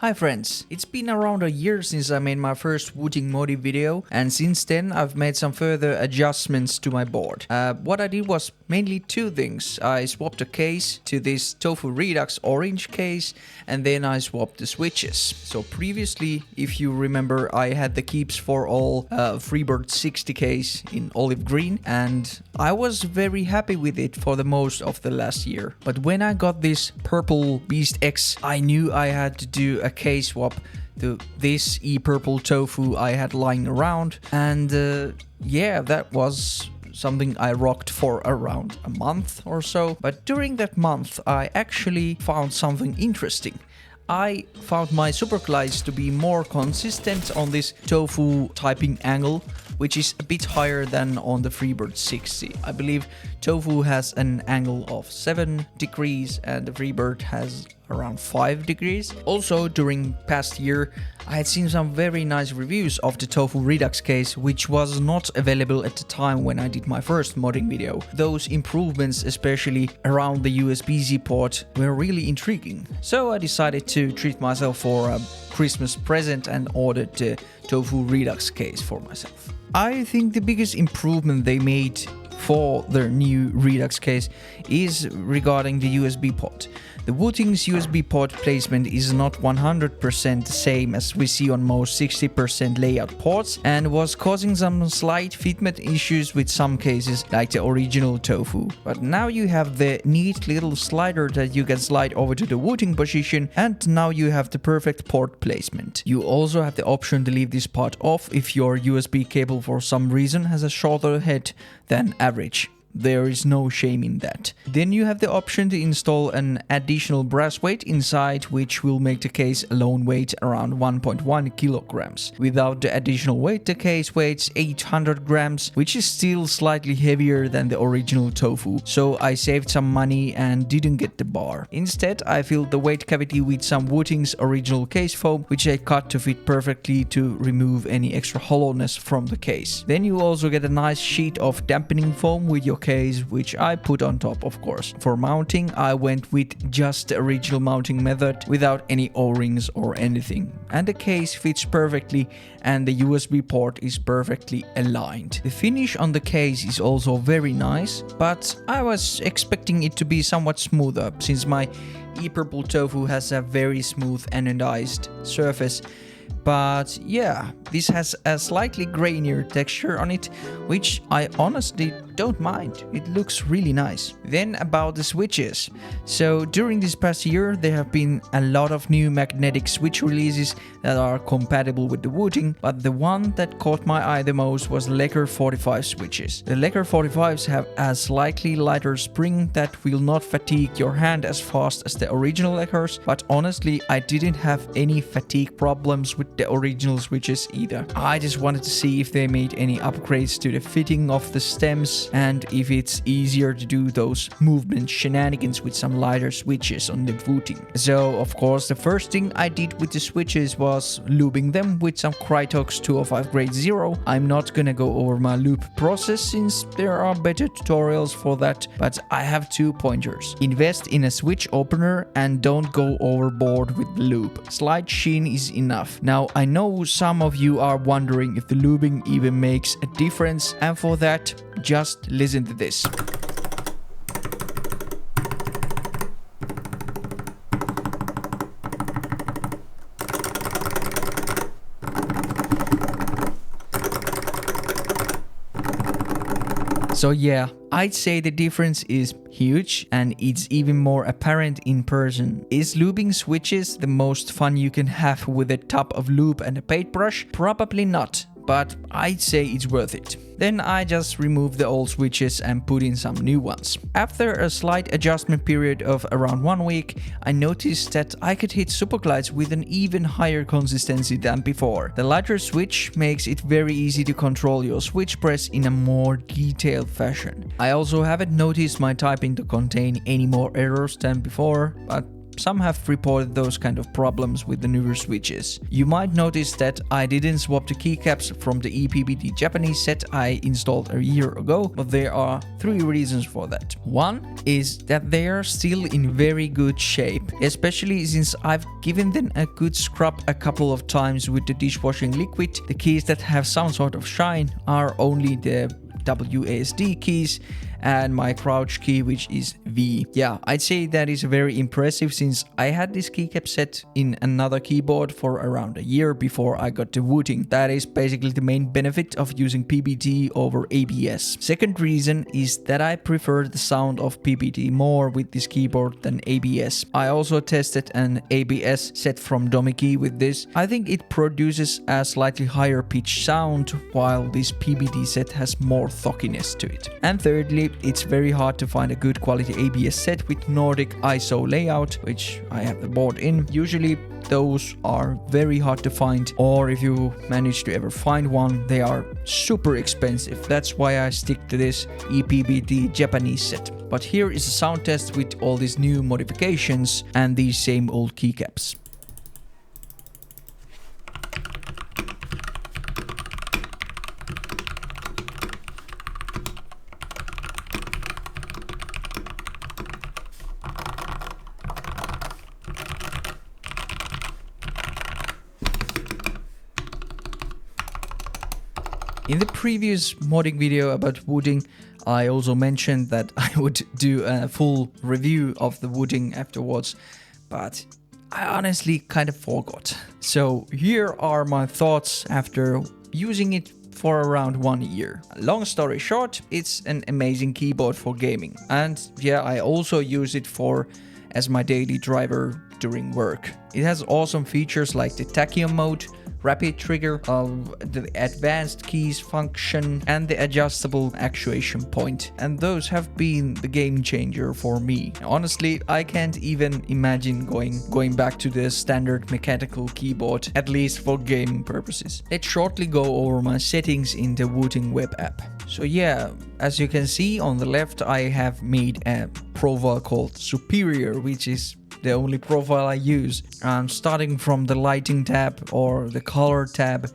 Hi friends, it's been around a year since I made my first Wooting modding video, and since then I've made some further adjustments to my board. What I did was mainly two things. I swapped the case to this Tofu Redux Orange case, and then I swapped the switches. So previously, if you remember, I had the Keeps for all Freebird 60 case in olive green, and I was very happy with it for the most of the last year. But when I got this purple Beast X, I knew I had to do a case swap to this e-purple tofu I had lying around, and yeah, that was something I rocked for around a month or so. But during that month I actually found something interesting. I found my superglides to be more consistent on this tofu typing angle, which is a bit higher than on the Freebird 60. I believe tofu has an angle of 7 degrees and the Freebird has around 5 degrees. Also, during past year, I had seen some very nice reviews of the Tofu Redux case, which was not available at the time when I did my first modding video. Those improvements, especially around the USB-C port, were really intriguing. So I decided to treat myself for a Christmas present and ordered the Tofu Redux case for myself. I think the biggest improvement they made for their new Redux case is regarding the USB port. The Wooting's USB port placement is not 100% the same as we see on most 60% layout ports, and was causing some slight fitment issues with some cases like the original Tofu. But now you have the neat little slider that you can slide over to the Wooting position, and now you have the perfect port placement. You also have the option to leave this part off if your USB cable for some reason has a shorter head than average. There is no shame in that. Then you have the option to install an additional brass weight inside, which will make the case alone weight around 1.1 kilograms. Without the additional weight, the case weighs 800 grams, which is still slightly heavier than the original Tofu. So I saved some money and didn't get the bar. Instead, I filled the weight cavity with some Wooting's original case foam, which I cut to fit perfectly to remove any extra hollowness from the case. Then you also get a nice sheet of dampening foam with your case, which I put on top, of course. For mounting, I went with just the original mounting method without any O-rings or anything. And the case fits perfectly and the USB port is perfectly aligned. The finish on the case is also very nice, but I was expecting it to be somewhat smoother since my e-purple tofu has a very smooth anodized surface. But yeah, this has a slightly grainier texture on it, which I honestly don't mind. It looks really nice. Then about the switches. So during this past year there have been a lot of new magnetic switch releases that are compatible with the Wooting, but the one that caught my eye the most was Lekker 45 switches. The Lekker 45s have a slightly lighter spring that will not fatigue your hand as fast as the original Lekkers, but honestly I didn't have any fatigue problems with the original switches either. I just wanted to see if they made any upgrades to the fitting of the stems and if it's easier to do those movement shenanigans with some lighter switches on the Wooting. So of course the first thing I did with the switches was lubing them with some Krytox 205 grade 0. I'm not gonna go over my loop process since there are better tutorials for that, but I have 2 pointers. Invest in a switch opener and don't go overboard with the lube. Slight sheen is enough. Now I know some of you are wondering if the lubing even makes a difference, and for that, just listen to this. So yeah, I'd say the difference is huge and it's even more apparent in person. Is lubing switches the most fun you can have with a tub of lube and a paintbrush? Probably not, but I'd say it's worth it. Then I just removed the old switches and put in some new ones. After a slight adjustment period of around 1 week, I noticed that I could hit superglides with an even higher consistency than before. The lighter switch makes it very easy to control your switch press in a more detailed fashion. I also haven't noticed my typing to contain any more errors than before, but some have reported those kind of problems with the newer switches. You might notice that I didn't swap the keycaps from the ePBT Japanese set I installed a year ago, but there are 3 reasons for that. One is that they are still in very good shape, especially since I've given them a good scrub a couple of times with the dishwashing liquid. The keys that have some sort of shine are only the WASD keys and my crouch key, which is V. Yeah, I'd say that is very impressive since I had this keycap set in another keyboard for around a year before I got to Wooting. That is basically the main benefit of using PBT over ABS. Second reason is that I prefer the sound of PBT more with this keyboard than ABS. I also tested an ABS set from Domiki with this. I think it produces a slightly higher pitch sound, while this PBT set has more thockiness to it. And thirdly, it's very hard to find a good quality ABS set with Nordic ISO layout, which I have the board in. Usually those are very hard to find, or if you manage to ever find one, they are super expensive. That's why I stick to this ePBT Japanese set. But here is a sound test with all these new modifications and these same old keycaps. In the previous modding video about Wooting, I also mentioned that I would do a full review of the Wooting afterwards, but I honestly kind of forgot. So here are my thoughts after using it for around 1 year. Long story short, it's an amazing keyboard for gaming. And yeah, I also use it as my daily driver during work. It has awesome features like the tachyon mode, rapid trigger, of the advanced keys function, and the adjustable actuation point. And those have been the game changer for me. Honestly, I can't even imagine going back to the standard mechanical keyboard, at least for gaming purposes. Let's shortly go over my settings in the Wooting web app. So yeah, as you can see on the left, I have made a profile called Superior, which is the only profile I use. Starting from the lighting tab or the color tab,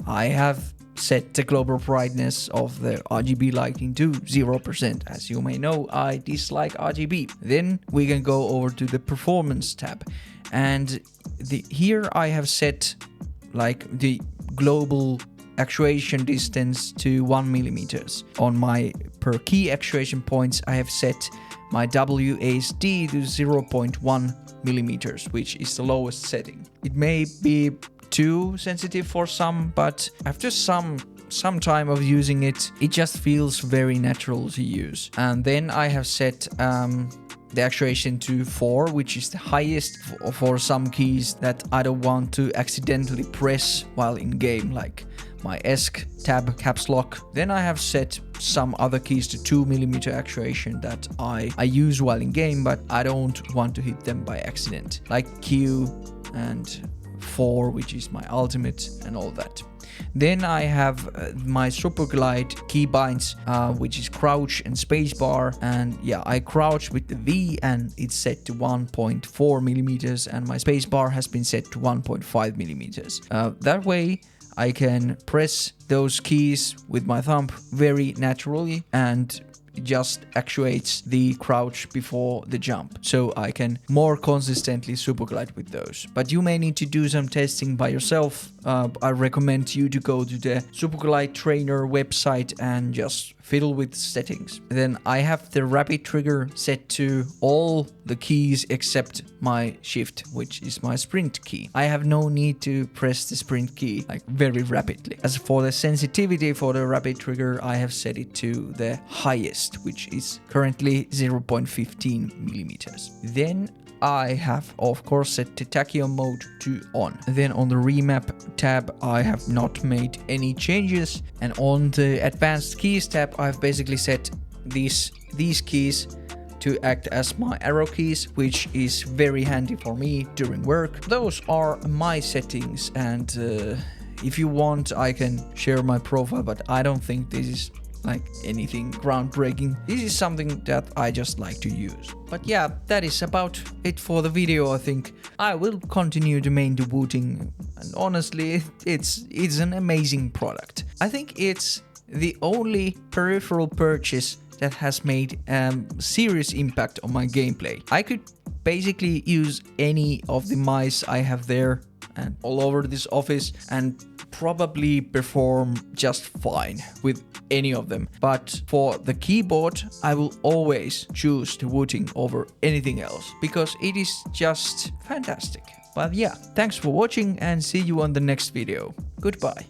I have set the global brightness of the RGB lighting to 0%. As you may know, I dislike RGB. Then we can go over to the performance tab, and here I have set like the global actuation distance to 1 millimeters. On my per key actuation points, I have set my WASD to 0.1 millimeters, which is the lowest setting. It may be too sensitive for some, but after some time of using it, it just feels very natural to use. And then I have set the actuation to 4, which is the highest for some keys that I don't want to accidentally press while in game, like my ESC tab caps lock. Then I have set some other keys to 2mm actuation that I use while in game, but I don't want to hit them by accident, like Q and 4, which is my ultimate, and all that. Then I have my super glide keybinds, which is crouch and spacebar, and yeah, I crouch with the V and it's set to 1.4 millimeters, and my spacebar has been set to 1.5 millimeters. That way I can press those keys with my thumb very naturally, and it just actuates the crouch before the jump, so I can more consistently super glide with those. But you may need to do some testing by yourself. I recommend you to go to the Super Glide Trainer website and just fiddle with settings. Then I have the rapid trigger set to all the keys except my shift, which is my sprint key. I have no need to press the sprint key like very rapidly. As for the sensitivity for the rapid trigger, I have set it to the highest, which is currently 0.15 millimeters. Then I have of course set the tachyon mode to on. Then on the remap tab I have not made any changes, and on the advanced keys tab I've basically set these keys to act as my arrow keys, which is very handy for me during work. Those are my settings, and if you want I can share my profile, but I don't think this is like anything groundbreaking. This is something that I just like to use. But yeah, that is about it for the video. I think I will continue to main the Wooting, and honestly, it's an amazing product. I think it's the only peripheral purchase that has made serious impact on my gameplay. I could basically use any of the mice I have there and all over this office and probably perform just fine with any of them. But for the keyboard, I will always choose the Wooting over anything else because it is just fantastic. But yeah, thanks for watching and see you on the next video. Goodbye.